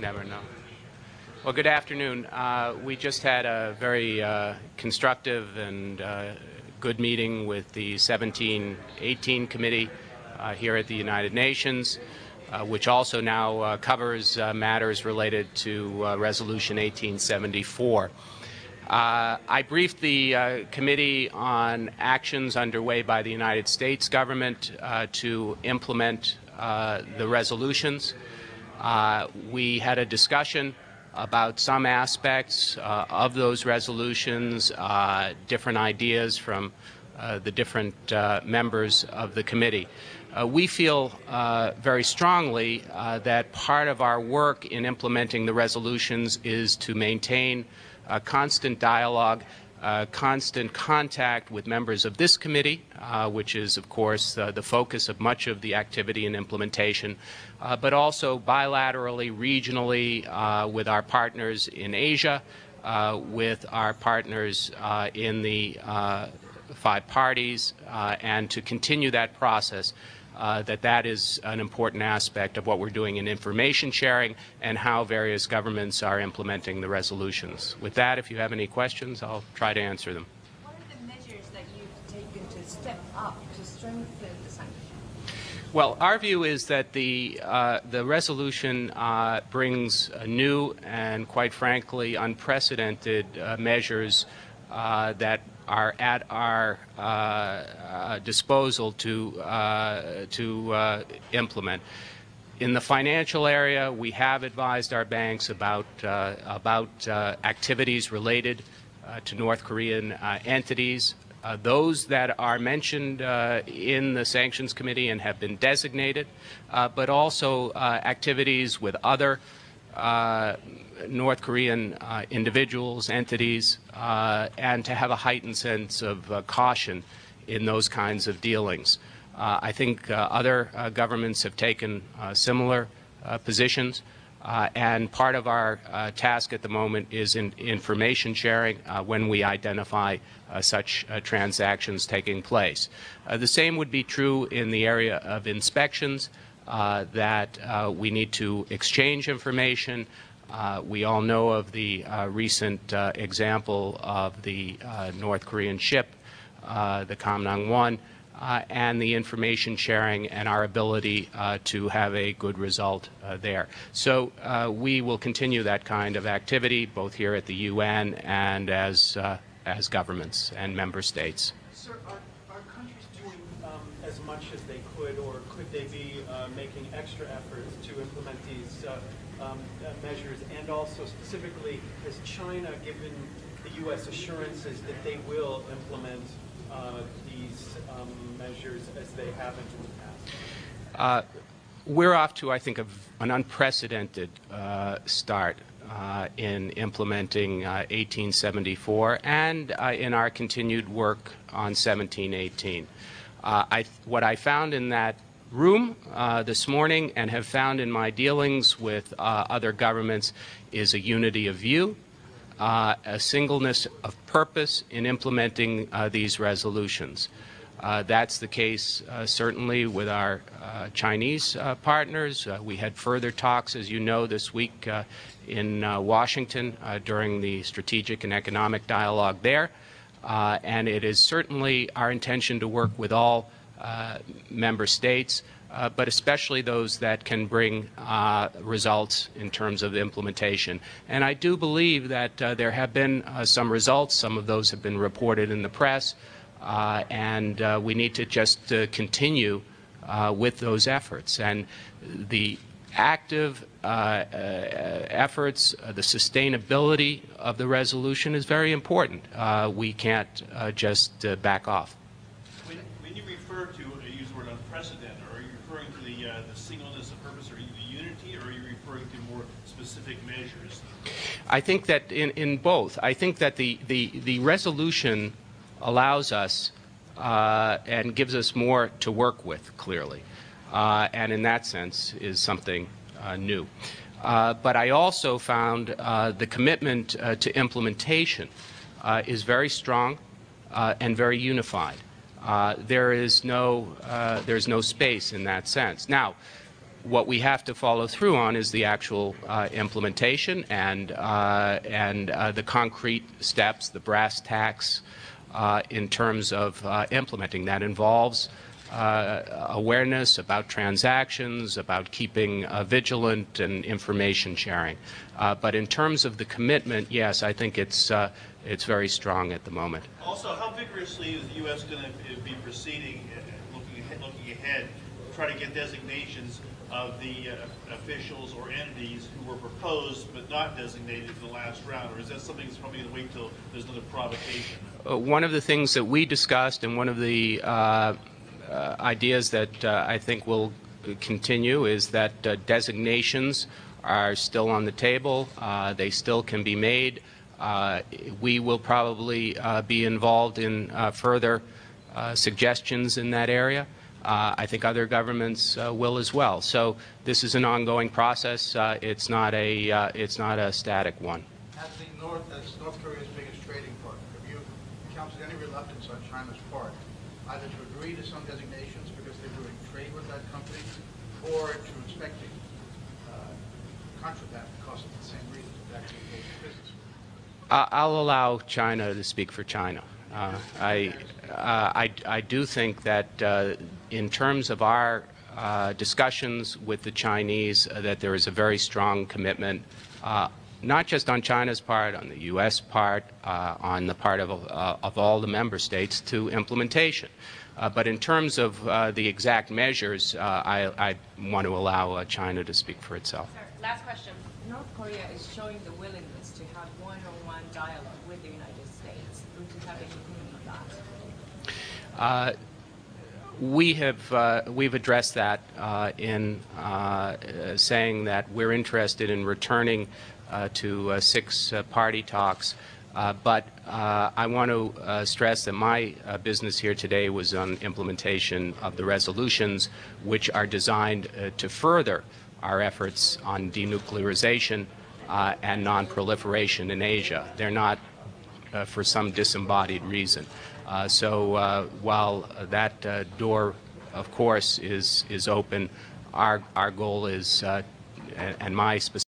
Never know. Well, good afternoon. We just had a very constructive and good meeting with the 1718 Committee here at the United Nations, which also now covers matters related to Resolution 1874. I briefed the committee on actions underway by the United States government to implement the resolutions. We had a discussion about some aspects of those resolutions, different ideas from the different members of the committee. We feel very strongly that part of our work in implementing the resolutions is to maintain constant dialogue, constant contact with members of this committee, which is, of course, the focus of much of the activity and implementation, but also bilaterally, regionally, with our partners in Asia, with our partners in the five parties, and to continue that process. That is an important aspect of what we're doing in information sharing and how various governments are implementing the resolutions. With that, if you have any questions, I'll try to answer them. What are the measures that you've taken to step up to strengthen the sanctions? Well, our view is that the resolution brings new and, quite frankly, unprecedented measures that are at our disposal to implement. In the financial area, we have advised our banks about activities related to North Korean entities. Those that are mentioned in the Sanctions Committee and have been designated, but also activities with other North Korean individuals, entities, and to have a heightened sense of caution in those kinds of dealings. I think other governments have taken similar positions, and part of our task at the moment is in information sharing when we identify such transactions taking place. The same would be true in the area of inspections, that we need to exchange information. We all know of the recent example of the North Korean ship, the Kamnang-1, and the information sharing and our ability to have a good result there. So we will continue that kind of activity both here at the UN and as governments and member states. Sir, are countries doing as much as they could, or could they be making extra efforts to implement these measures? And also, specifically, has China given the U.S. assurances that they will implement these measures as they have in the past? We're off to, I think, an unprecedented start in implementing 1874 and in our continued work on 1718. What I found in that room this morning and have found in my dealings with other governments is a unity of view, a singleness of purpose in implementing these resolutions. That's the case certainly with our Chinese partners. We had further talks, as you know, this week in Washington during the strategic and economic dialogue there. And it is certainly our intention to work with all member states, but especially those that can bring results in terms of implementation. And I do believe that there have been some results. Some of those have been reported in the press, and we need to just continue with those efforts. And the active efforts, the sustainability of the resolution is very important. We can't just back off. When you refer to, use the word unprecedented, are you referring to the singleness of purpose or the unity, or are you referring to more specific measures? I think that in both. I think that the resolution allows us and gives us more to work with, clearly. And in that sense is something new. But I also found the commitment to implementation is very strong and very unified. There's no space in that sense. Now, What we have to follow through on is the actual implementation and the concrete steps, the brass tacks in terms of implementing. That involves awareness about transactions, about keeping vigilant and information sharing. But in terms of the commitment, yes, I think it's very strong at the moment. Also, how vigorously is the U.S. going to be proceeding, looking ahead, to try to get designations of the officials or entities who were proposed but not designated in the last round? Or is that something that's probably going to wait until there's another provocation? One of the things that we discussed, and one of the ideas that I think will continue, is that designations are still on the table. They still can be made. We will probably be involved in further suggestions in that area. I think other governments will as well. So this is an ongoing process. It's not a static one. As North Korea's biggest trading partner, have you encountered any reluctance on China's part, either to agree to some designations because they're doing trade with that company, or to expecting contra that because of the same reasons of actually engaging business? I'll allow China to speak for China. I do think that in terms of our discussions with the Chinese, that there is a very strong commitment, not just on China's part, on the U.S. part, on the part of all the member states, to implementation. But in terms of the exact measures, I want to allow China to speak for itself. Sir, last question. North Korea is showing the willingness to have one-on-one dialogue with the United States. Would you have any opinion on that? We've addressed that in saying that we're interested in returning to six-party talks. But I want to stress that my business here today was on implementation of the resolutions, which are designed to further our efforts on denuclearization and non-proliferation in Asia. They're not for some disembodied reason. So while that door, of course, is open, our goal is, and my specific